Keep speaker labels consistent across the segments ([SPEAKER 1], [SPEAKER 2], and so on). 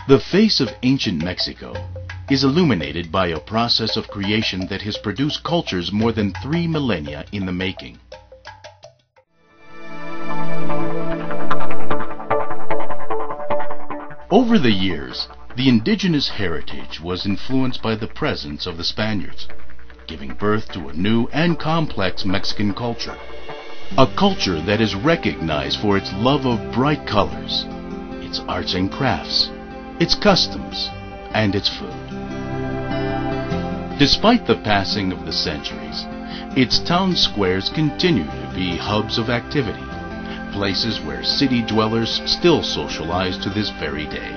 [SPEAKER 1] The face of ancient Mexico is illuminated by a process of creation that has produced cultures more than 3 millennia in the making. Over the years, the indigenous heritage was influenced by the presence of the Spaniards, giving birth to a new and complex Mexican culture. A culture that is recognized for its love of bright colors, its arts and crafts, its customs, and its food. Despite the passing of the centuries, its town squares continue to be hubs of activity, places where city dwellers still socialize to this very day,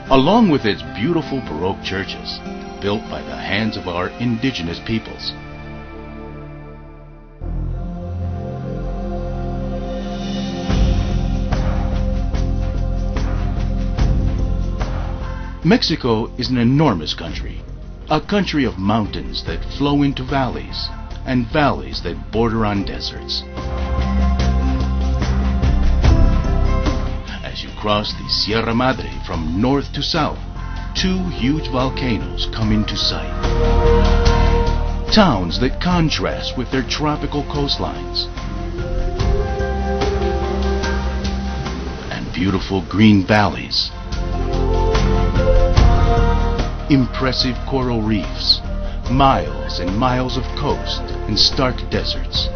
[SPEAKER 1] along with its beautiful Baroque churches, built by the hands of our indigenous peoples. Mexico is an enormous country, a country of mountains that flow into valleys, and valleys that border on deserts. As you cross the Sierra Madre from north to south, 2 huge volcanoes come into sight. Towns that contrast with their tropical coastlines. And beautiful green valleys. Impressive coral reefs, miles and miles of coast and stark deserts.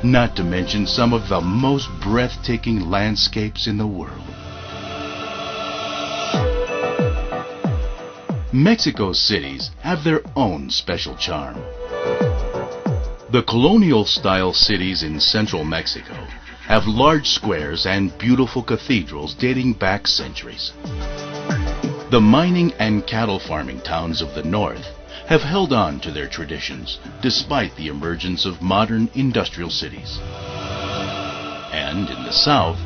[SPEAKER 1] Not to mention some of the most breathtaking landscapes in the world. Mexico's cities have their own special charm. The colonial-style cities in central Mexico have large squares and beautiful cathedrals dating back centuries. The mining and cattle farming towns of the north have held on to their traditions despite the emergence of modern industrial cities. And in the south,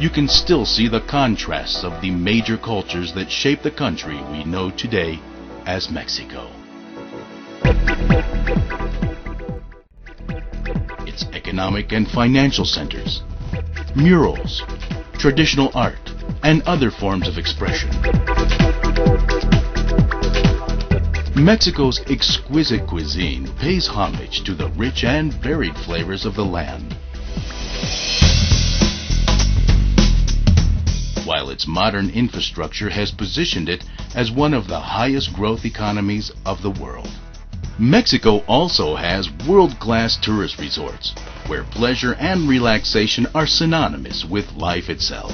[SPEAKER 1] you can still see the contrasts of the major cultures that shape the country we know today as Mexico. Its economic and financial centers, murals, traditional art, and other forms of expression. Mexico's exquisite cuisine pays homage to the rich and varied flavors of the land, while its modern infrastructure has positioned it as one of the highest growth economies of the world. Mexico also has world-class tourist resorts, where pleasure and relaxation are synonymous with life itself.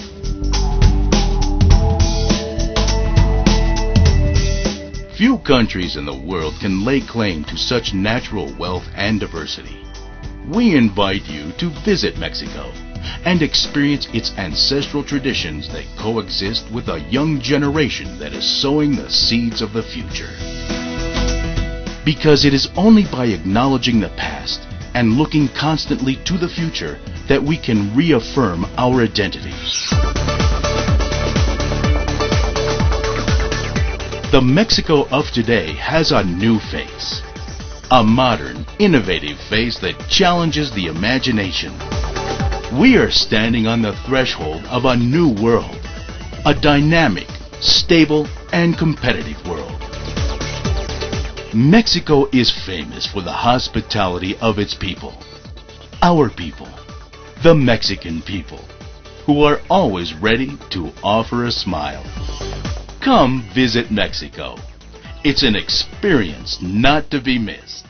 [SPEAKER 1] Few countries in the world can lay claim to such natural wealth and diversity. We invite you to visit Mexico and experience its ancestral traditions that coexist with a young generation that is sowing the seeds of the future. Because it is only by acknowledging the past and looking constantly to the future that we can reaffirm our identity. The Mexico of today has a new face. A modern, innovative face that challenges the imagination. We are standing on the threshold of a new world. A dynamic, stable, and competitive world. Mexico is famous for the hospitality of its people. Our people, the Mexican people, who are always ready to offer a smile. Come visit Mexico. It's an experience not to be missed.